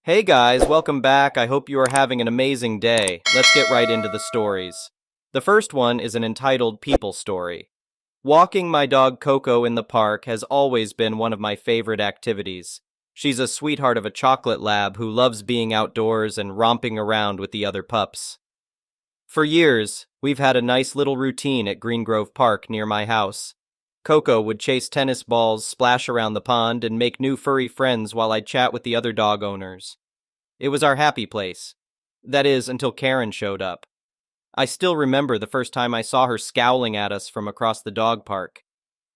Hey guys, welcome back. I hope you are having an amazing day. Let's get right into the stories. The first one is an entitled People Story. Walking my dog Coco in the park has always been one of my favorite activities. She's a sweetheart of a chocolate lab who loves being outdoors and romping around with the other pups. For years, we've had a nice little routine at Green Grove Park near my house. Coco would chase tennis balls, splash around the pond, and make new furry friends while I'd chat with the other dog owners. It was our happy place. That is, until Karen showed up. I still remember the first time I saw her scowling at us from across the dog park.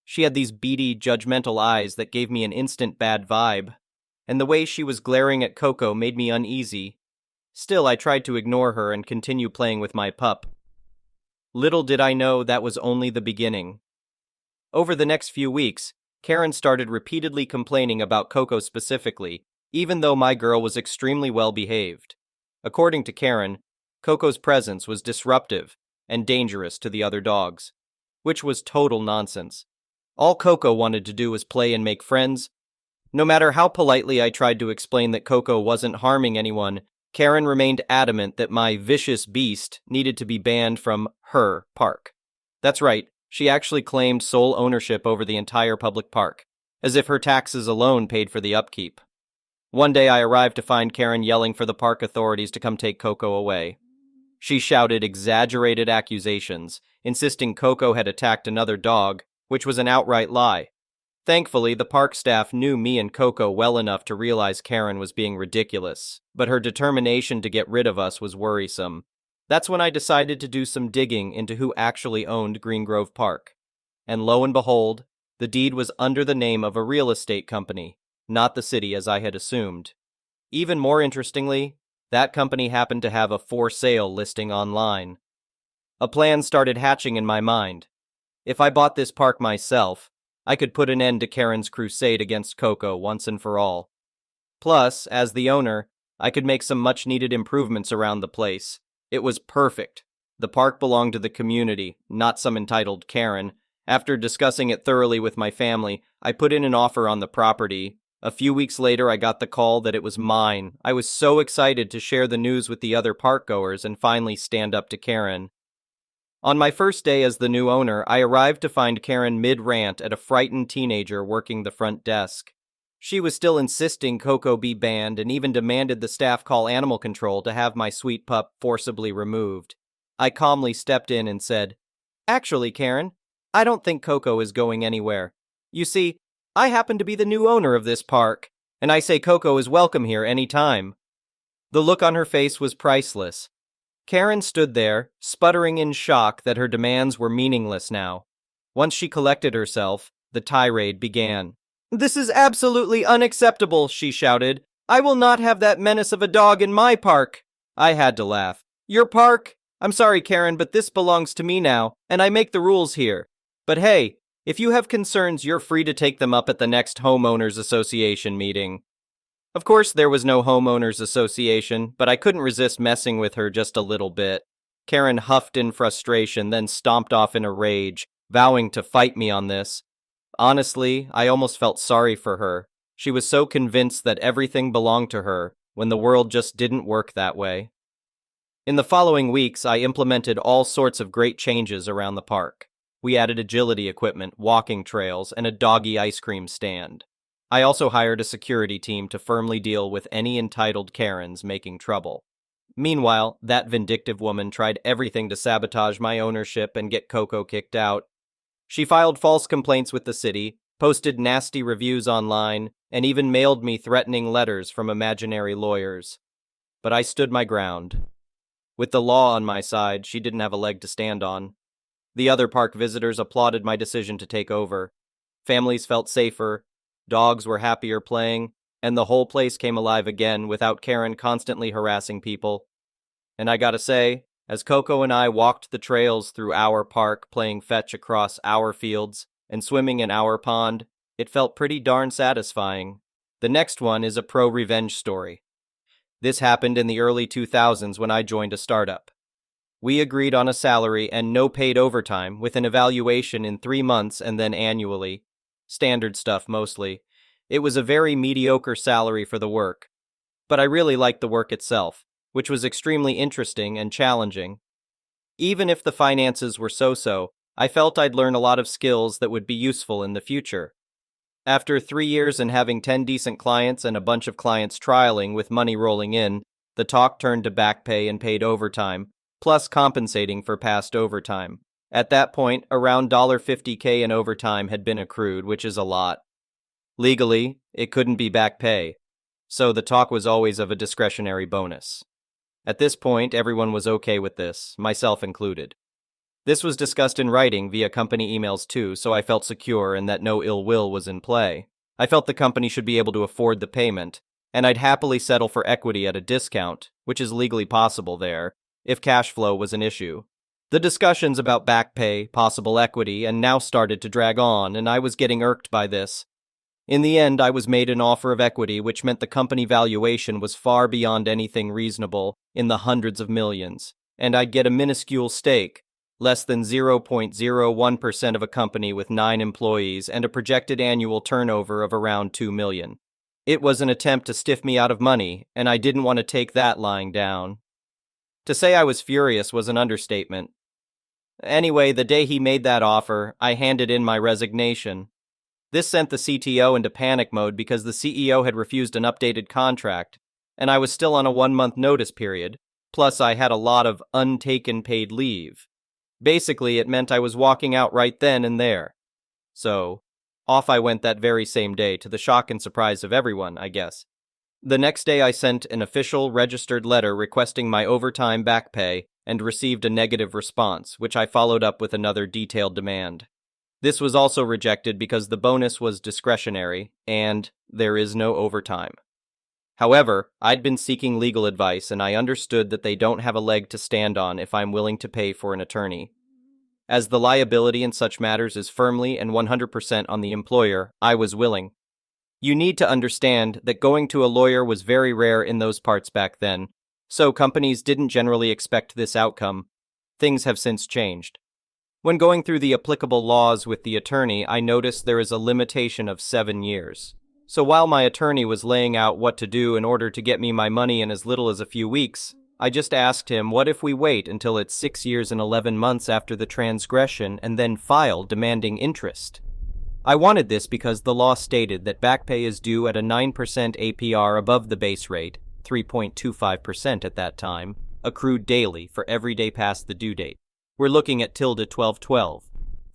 She had these beady, judgmental eyes that gave me an instant bad vibe, and the way she was glaring at Coco made me uneasy. Still, I tried to ignore her and continue playing with my pup. Little did I know that was only the beginning. Over the next few weeks, Karen started repeatedly complaining about Coco specifically, even though my girl was extremely well behaved. According to Karen, Coco's presence was disruptive and dangerous to the other dogs, which was total nonsense. All Coco wanted to do was play and make friends. No matter how politely I tried to explain that Coco wasn't harming anyone, Karen remained adamant that my vicious beast needed to be banned from her park. That's right, she actually claimed sole ownership over the entire public park, as if her taxes alone paid for the upkeep. One day I arrived to find Karen yelling for the park authorities to come take Coco away. She shouted exaggerated accusations, insisting Coco had attacked another dog, which was an outright lie. Thankfully, the park staff knew me and Coco well enough to realize Karen was being ridiculous, but her determination to get rid of us was worrisome. That's when I decided to do some digging into who actually owned Green Grove Park. And lo and behold, the deed was under the name of a real estate company, not the city as I had assumed. Even more interestingly, that company happened to have a for sale listing online. A plan started hatching in my mind. If I bought this park myself, I could put an end to Karen's crusade against Coco once and for all. Plus, as the owner, I could make some much-needed improvements around the place. It was perfect. The park belonged to the community, not some entitled Karen. After discussing it thoroughly with my family, I put in an offer on the property. A few weeks later, I got the call that it was mine. I was so excited to share the news with the other parkgoers and finally stand up to Karen. On my first day as the new owner, I arrived to find Karen mid-rant at a frightened teenager working the front desk. She was still insisting Coco be banned and even demanded the staff call animal control to have my sweet pup forcibly removed. I calmly stepped in and said, "Actually, Karen, I don't think Coco is going anywhere. You see, I happen to be the new owner of this park, and I say Coco is welcome here any time." The look on her face was priceless. Karen stood there, sputtering in shock that her demands were meaningless now. Once she collected herself, the tirade began. "This is absolutely unacceptable," she shouted. "I will not have that menace of a dog in my park." I had to laugh. "Your park? I'm sorry, Karen, but this belongs to me now, and I make the rules here. But hey, if you have concerns, you're free to take them up at the next homeowners association meeting." Of course, there was no homeowners association, but I couldn't resist messing with her just a little bit. Karen huffed in frustration, then stomped off in a rage, vowing to fight me on this. Honestly, I almost felt sorry for her. She was so convinced that everything belonged to her, when the world just didn't work that way. In the following weeks, I implemented all sorts of great changes around the park. We added agility equipment, walking trails, and a doggy ice cream stand. I also hired a security team to firmly deal with any entitled Karens making trouble. Meanwhile, that vindictive woman tried everything to sabotage my ownership and get Coco kicked out. She filed false complaints with the city, posted nasty reviews online, and even mailed me threatening letters from imaginary lawyers. But I stood my ground. With the law on my side, she didn't have a leg to stand on. The other park visitors applauded my decision to take over. Families felt safer, dogs were happier playing, and the whole place came alive again without Karen constantly harassing people. And I gotta say, as Coco and I walked the trails through our park playing fetch across our fields and swimming in our pond, it felt pretty darn satisfying. The next one is a pro-revenge story. This happened in the early 2000s when I joined a startup. We agreed on a salary and no paid overtime with an evaluation in 3 months and then annually. Standard stuff mostly. It was a very mediocre salary for the work. but I really liked the work itself, which was extremely interesting and challenging. Even if the finances were so-so, I felt I'd learn a lot of skills that would be useful in the future. After 3 years and having 10 decent clients and a bunch of clients trialing with money rolling in, the talk turned to back pay and paid overtime, plus compensating for past overtime. At that point, around $50K in overtime had been accrued, which is a lot. Legally, it couldn't be back pay, so the talk was always of a discretionary bonus. At this point, everyone was okay with this, myself included. This was discussed in writing via company emails too, so I felt secure and that no ill will was in play. I felt the company should be able to afford the payment, and I'd happily settle for equity at a discount, which is legally possible there, if cash flow was an issue. The discussions about back pay, possible equity, and now started to drag on, and I was getting irked by this. In the end, I was made an offer of equity, which meant the company valuation was far beyond anything reasonable, in the hundreds of millions, and I'd get a minuscule stake, less than 0.01% of a company with 9 employees and a projected annual turnover of around 2 million. It was an attempt to stiff me out of money, and I didn't want to take that lying down. To say I was furious was an understatement. Anyway, the day he made that offer, I handed in my resignation. This sent the CTO into panic mode because the CEO had refused an updated contract, and I was still on a 1-month notice period, plus I had a lot of untaken paid leave. Basically, it meant I was walking out right then and there. So, off I went that very same day, to the shock and surprise of everyone, I guess. The next day I sent an official registered letter requesting my overtime back pay and received a negative response, which I followed up with another detailed demand. This was also rejected because the bonus was discretionary, and there is no overtime. However, I'd been seeking legal advice, and I understood that they don't have a leg to stand on if I'm willing to pay for an attorney. As the liability in such matters is firmly and 100% on the employer, I was willing. You need to understand that going to a lawyer was very rare in those parts back then, so companies didn't generally expect this outcome. Things have since changed. When going through the applicable laws with the attorney, I noticed there is a limitation of 7 years. So while my attorney was laying out what to do in order to get me my money in as little as a few weeks, I just asked him, what if we wait until it's 6 years and 11 months after the transgression and then file demanding interest? I wanted this because the law stated that back pay is due at a 9% APR above the base rate, 3.25% at that time, accrued daily for every day past the due date. We're looking at tilde 1212,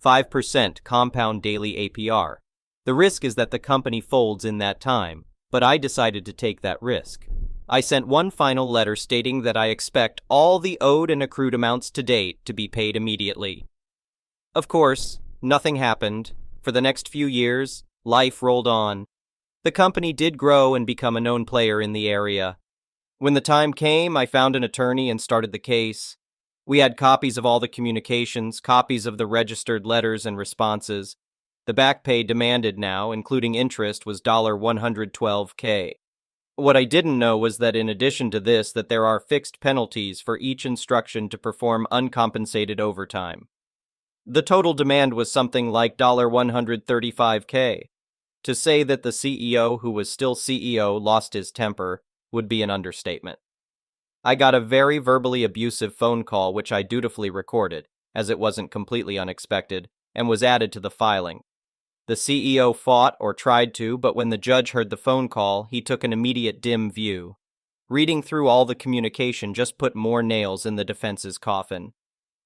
5% compound daily APR. The risk is that the company folds in that time, but I decided to take that risk. I sent one final letter stating that I expect all the owed and accrued amounts to date to be paid immediately. Of course, nothing happened. For the next few years, life rolled on. The company did grow and become a known player in the area. When the time came, I found an attorney and started the case. We had copies of all the communications, copies of the registered letters and responses. The back pay demanded now, including interest, was $112K. What I didn't know was that in addition to this, that there are fixed penalties for each instruction to perform uncompensated overtime. The total demand was something like $135K. To say that the CEO, who was still CEO, lost his temper would be an understatement. I got a very verbally abusive phone call which I dutifully recorded, as it wasn't completely unexpected, and was added to the filing. The CEO fought or tried to, but when the judge heard the phone call, he took an immediate dim view. Reading through all the communication just put more nails in the defense's coffin.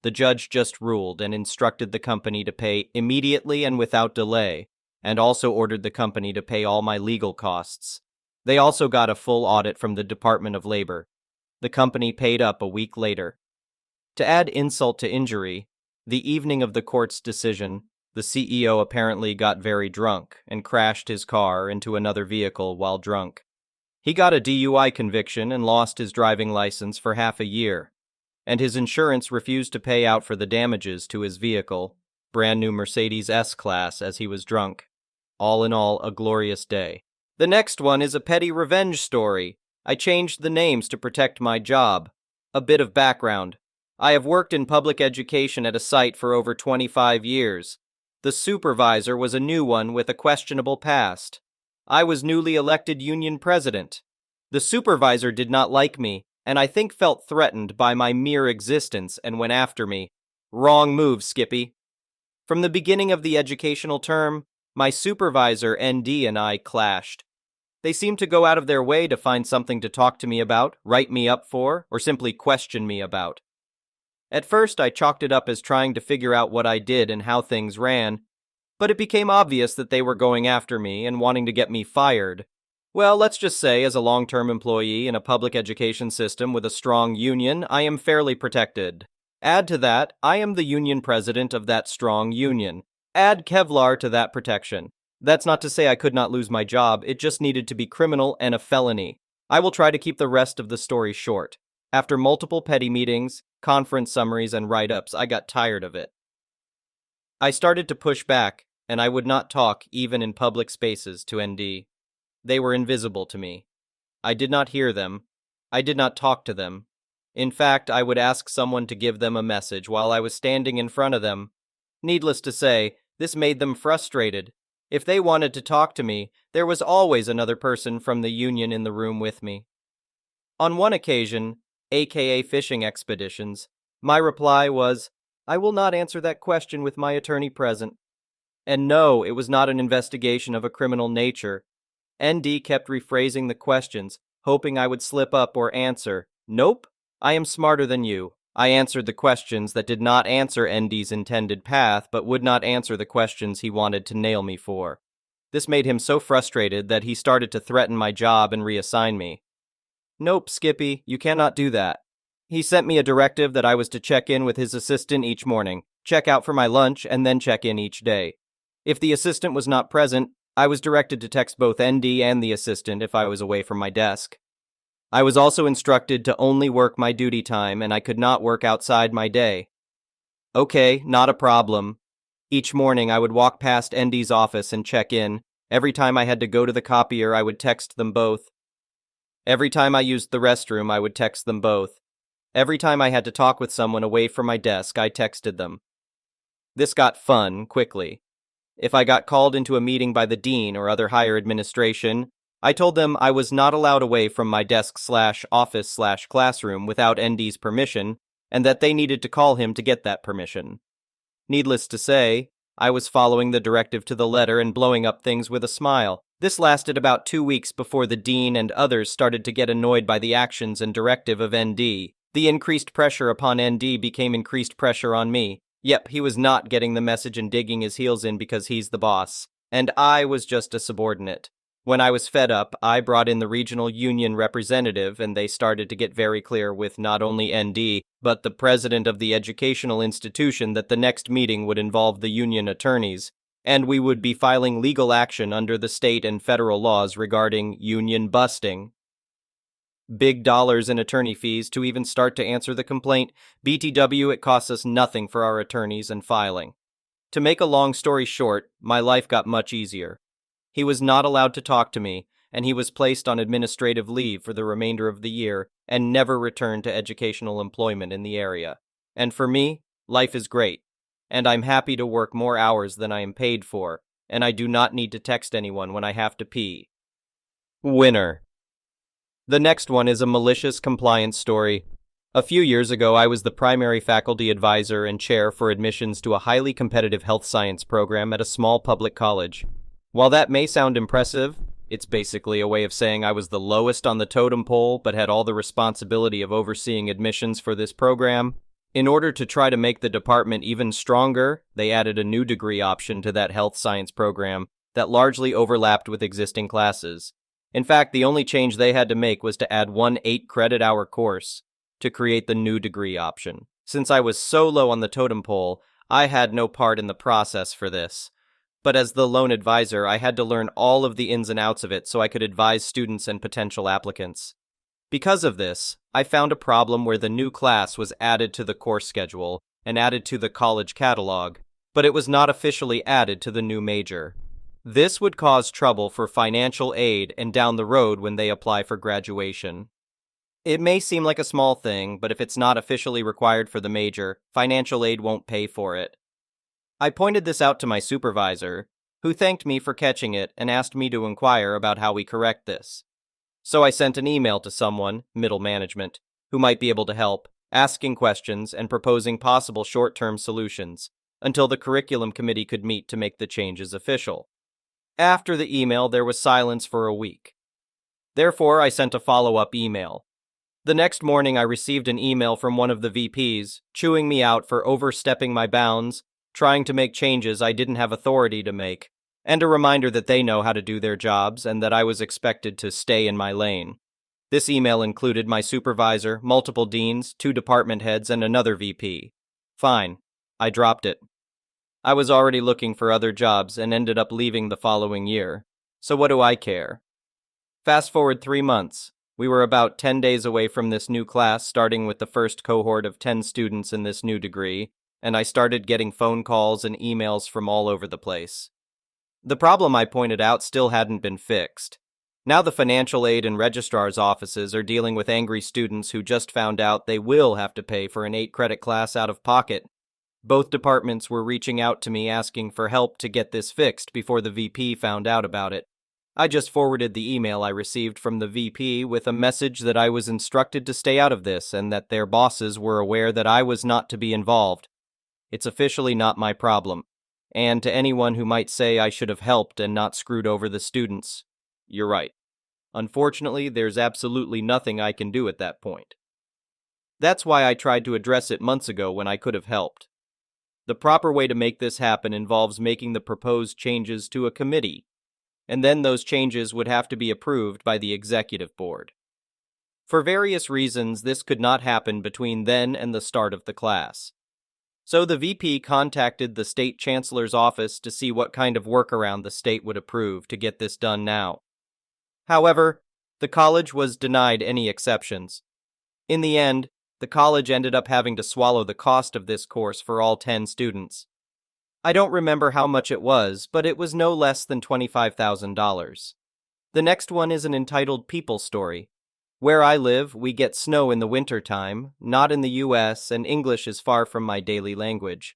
The judge just ruled and instructed the company to pay immediately and without delay, and also ordered the company to pay all my legal costs. They also got a full audit from the Department of Labor. The company paid up a week later. To add insult to injury, the evening of the court's decision, the CEO apparently got very drunk and crashed his car into another vehicle while drunk. He got a DUI conviction and lost his driving license for half a year, and his insurance refused to pay out for the damages to his vehicle, brand new Mercedes S-Class, as he was drunk. All in all, a glorious day. The next one is a petty revenge story. I changed the names to protect my job. A bit of background. I have worked in public education at a site for over 25 years. The supervisor was a new one with a questionable past. I was newly elected union president. The supervisor did not like me, and I think felt threatened by my mere existence and went after me. Wrong move, Skippy. From the beginning of the educational term, my supervisor, ND, and I clashed. They seemed to go out of their way to find something to talk to me about, write me up for, or simply question me about. At first, I chalked it up as trying to figure out what I did and how things ran, but it became obvious that they were going after me and wanting to get me fired. Well, let's just say, as a long-term employee in a public education system with a strong union, I am fairly protected. Add to that, I am the union president of that strong union. Add Kevlar to that protection. That's not to say I could not lose my job, it just needed to be criminal and a felony. I will try to keep the rest of the story short. After multiple petty meetings, conference summaries, and write-ups, I got tired of it. I started to push back, and I would not talk, even in public spaces, to ND. They were invisible to me. I did not hear them. I did not talk to them. In fact, I would ask someone to give them a message while I was standing in front of them. Needless to say, this made them frustrated. If they wanted to talk to me, there was always another person from the union in the room with me. On one occasion, aka fishing expeditions, my reply was, "I will not answer that question with my attorney present." And no, it was not an investigation of a criminal nature. ND kept rephrasing the questions, hoping I would slip up or answer. Nope, I am smarter than you. I answered the questions that did not answer ND's intended path, but would not answer the questions he wanted to nail me for. This made him so frustrated that he started to threaten my job and reassign me. Nope, Skippy, you cannot do that. He sent me a directive that I was to check in with his assistant each morning, check out for my lunch, and then check in each day. If the assistant was not present, I was directed to text both ND and the assistant if I was away from my desk. I was also instructed to only work my duty time, and I could not work outside my day. Okay, not a problem. Each morning I would walk past ND's office and check in. Every time I had to go to the copier, I would text them both. Every time I used the restroom, I would text them both. Every time I had to talk with someone away from my desk, I texted them. This got fun quickly. If I got called into a meeting by the dean or other higher administration, I told them I was not allowed away from my desk/office/classroom without ND's permission, and that they needed to call him to get that permission. Needless to say, I was following the directive to the letter and blowing up things with a smile. This lasted about 2 weeks before the dean and others started to get annoyed by the actions and directive of ND. The increased pressure upon ND became increased pressure on me. Yep, he was not getting the message and digging his heels in because he's the boss. And I was just a subordinate. When I was fed up, I brought in the regional union representative, and they started to get very clear with not only ND, but the president of the educational institution that the next meeting would involve the union attorneys, and we would be filing legal action under the state and federal laws regarding union busting. Big dollars in attorney fees to even start to answer the complaint. BTW, it costs us nothing for our attorneys and filing. To make a long story short, my life got much easier. He was not allowed to talk to me, and he was placed on administrative leave for the remainder of the year and never returned to educational employment in the area. And for me, life is great, and I'm happy to work more hours than I am paid for, and I do not need to text anyone when I have to pee. Winner. The next one is a malicious compliance story. A few years ago, I was the primary faculty advisor and chair for admissions to a highly competitive health science program at a small public college. While that may sound impressive, it's basically a way of saying I was the lowest on the totem pole but had all the responsibility of overseeing admissions for this program. In order to try to make the department even stronger, they added a new degree option to that health science program that largely overlapped with existing classes. In fact, the only change they had to make was to add one 8-credit-hour course to create the new degree option. Since I was so low on the totem pole, I had no part in the process for this. But as the lone advisor, I had to learn all of the ins and outs of it so I could advise students and potential applicants. Because of this, I found a problem where the new class was added to the course schedule and added to the college catalog, but it was not officially added to the new major. This would cause trouble for financial aid and down the road when they apply for graduation. It may seem like a small thing, but if it's not officially required for the major, financial aid won't pay for it. I pointed this out to my supervisor, who thanked me for catching it and asked me to inquire about how we correct this. So I sent an email to someone, middle management, who might be able to help, asking questions and proposing possible short-term solutions, until the curriculum committee could meet to make the changes official. After the email, there was silence for a week. Therefore, I sent a follow-up email. The next morning, I received an email from one of the VPs, chewing me out for overstepping my bounds, trying to make changes I didn't have authority to make, and a reminder that they know how to do their jobs and that I was expected to stay in my lane. This email included my supervisor, multiple deans, 2 department heads, and another VP. Fine. I dropped it. I was already looking for other jobs and ended up leaving the following year. So what do I care? Fast forward 3 months. We were about 10 days away from this new class, starting with the first cohort of 10 students in this new degree, and I started getting phone calls and emails from all over the place. The problem I pointed out still hadn't been fixed. Now the financial aid and registrar's offices are dealing with angry students who just found out they will have to pay for an 8-credit class out of pocket. Both departments were reaching out to me asking for help to get this fixed before the VP found out about it. I just forwarded the email I received from the VP with a message that I was instructed to stay out of this and that their bosses were aware that I was not to be involved. It's officially not my problem. And to anyone who might say I should have helped and not screwed over the students, you're right. Unfortunately, there's absolutely nothing I can do at that point. That's why I tried to address it months ago when I could have helped. The proper way to make this happen involves making the proposed changes to a committee, and then those changes would have to be approved by the executive board. For various reasons, this could not happen between then and the start of the class. So the VP contacted the state chancellor's office to see what kind of workaround the state would approve to get this done now. However, the college was denied any exceptions. In the end, the college ended up having to swallow the cost of this course for all 10 students. I don't remember how much it was, but it was no less than $25,000. The next one is an entitled People Story. Where I live, we get snow in the winter time, not in the US, and English is far from my daily language.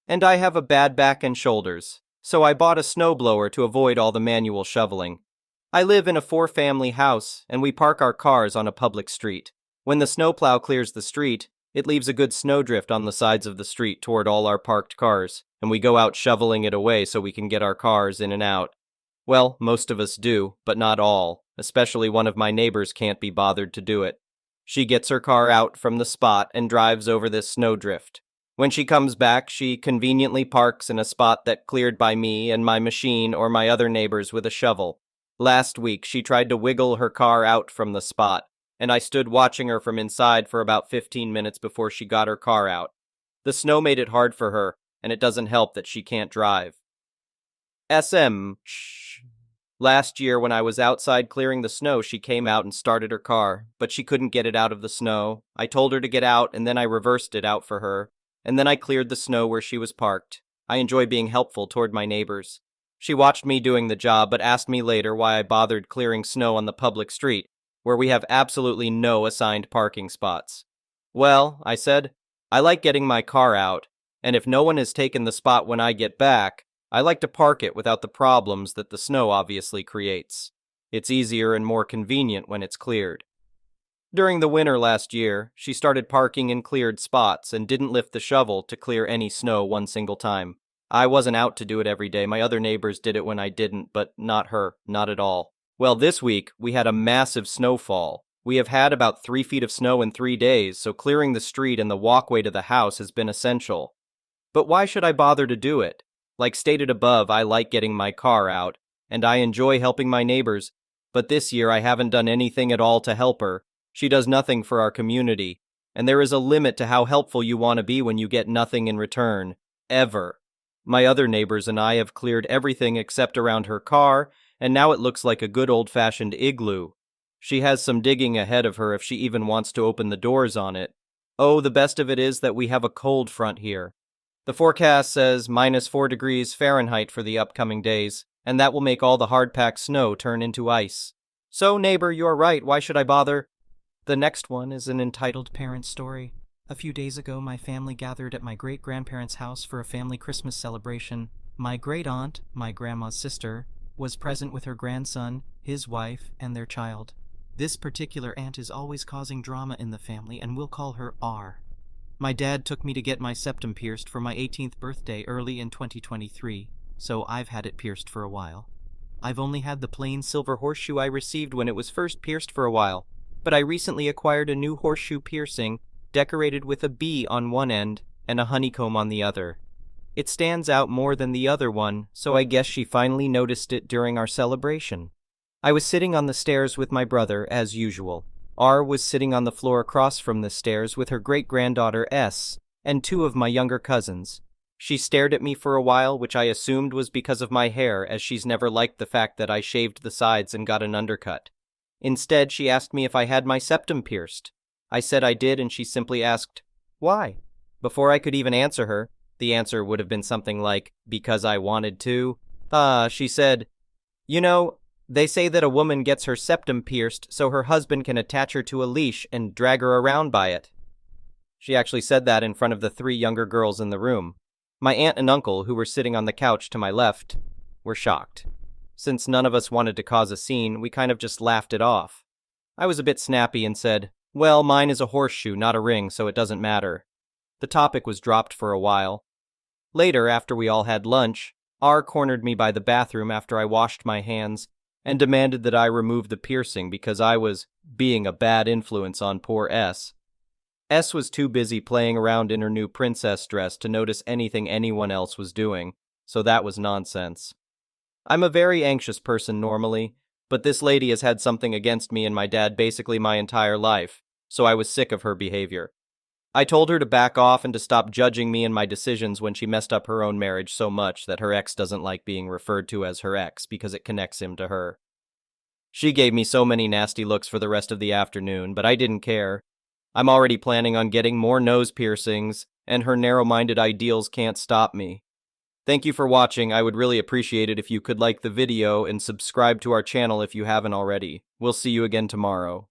And I have a bad back and shoulders, so I bought a snowblower to avoid all the manual shoveling. I live in a 4-family house, and we park our cars on a public street. When the snowplow clears the street, it leaves a good snowdrift on the sides of the street toward all our parked cars, and we go out shoveling it away so we can get our cars in and out. Well, most of us do, but not all. Especially one of my neighbors can't be bothered to do it. She gets her car out from the spot and drives over this snowdrift. When she comes back, she conveniently parks in a spot that cleared by me and my machine or my other neighbors with a shovel. Last week, she tried to wiggle her car out from the spot, and I stood watching her from inside for about 15 minutes before she got her car out. The snow made it hard for her, and it doesn't help that she can't drive. Last year, when I was outside clearing the snow, she came out and started her car, but she couldn't get it out of the snow. I told her to get out, and then I reversed it out for her, and then I cleared the snow where she was parked. I enjoy being helpful toward my neighbors. She watched me doing the job, but asked me later why I bothered clearing snow on the public street, where we have absolutely no assigned parking spots. Well, I said, I like getting my car out, and if no one has taken the spot when I get back, I like to park it without the problems that the snow obviously creates. It's easier and more convenient when it's cleared. During the winter last year, she started parking in cleared spots and didn't lift the shovel to clear any snow one single time. I wasn't out to do it every day. My other neighbors did it when I didn't, but not her, not at all. Well, this week, we had a massive snowfall. We have had about 3 feet of snow in 3 days, so clearing the street and the walkway to the house has been essential. But why should I bother to do it? Like stated above, I like getting my car out, and I enjoy helping my neighbors, but this year I haven't done anything at all to help her. She does nothing for our community, and there is a limit to how helpful you want to be when you get nothing in return. Ever. My other neighbors and I have cleared everything except around her car, and now it looks like a good old-fashioned igloo. She has some digging ahead of her if she even wants to open the doors on it. Oh, the best of it is that we have a cold front here. The forecast says -4 degrees Fahrenheit for the upcoming days, and that will make all the hard-packed snow turn into ice. So, neighbor, you're right, why should I bother? The next one is an entitled Parent Story. A few days ago, my family gathered at my great-grandparents' house for a family Christmas celebration. My great-aunt, my grandma's sister, was present with her grandson, his wife, and their child. This particular aunt is always causing drama in the family, and we'll call her R. My dad took me to get my septum pierced for my 18th birthday early in 2023, so I've had it pierced for a while. I've only had the plain silver horseshoe I received when it was first pierced for a while, but I recently acquired a new horseshoe piercing, decorated with a bee on one end and a honeycomb on the other. It stands out more than the other one, so I guess she finally noticed it during our celebration. I was sitting on the stairs with my brother, as usual. R was sitting on the floor across from the stairs with her great-granddaughter S and two of my younger cousins. She stared at me for a while, which I assumed was because of my hair, as she's never liked the fact that I shaved the sides and got an undercut. Instead, she asked me if I had my septum pierced. I said I did, and she simply asked, "Why?" Before I could even answer her, the answer would have been something like, "Because I wanted to." She said, "You know, they say that a woman gets her septum pierced so her husband can attach her to a leash and drag her around by it." She actually said that in front of the three younger girls in the room. My aunt and uncle, who were sitting on the couch to my left, were shocked. Since none of us wanted to cause a scene, we kind of just laughed it off. I was a bit snappy and said, "Well, mine is a horseshoe, not a ring, so it doesn't matter." The topic was dropped for a while. Later, after we all had lunch, R cornered me by the bathroom after I washed my hands and demanded that I remove the piercing because I was being a bad influence on poor S. S was too busy playing around in her new princess dress to notice anything anyone else was doing, so that was nonsense. I'm a very anxious person normally, but this lady has had something against me and my dad basically my entire life, so I was sick of her behavior. I told her to back off and to stop judging me and my decisions when she messed up her own marriage so much that her ex doesn't like being referred to as her ex because it connects him to her. She gave me so many nasty looks for the rest of the afternoon, but I didn't care. I'm already planning on getting more nose piercings, and her narrow-minded ideals can't stop me. Thank you for watching. I would really appreciate it if you could like the video and subscribe to our channel if you haven't already. We'll see you again tomorrow.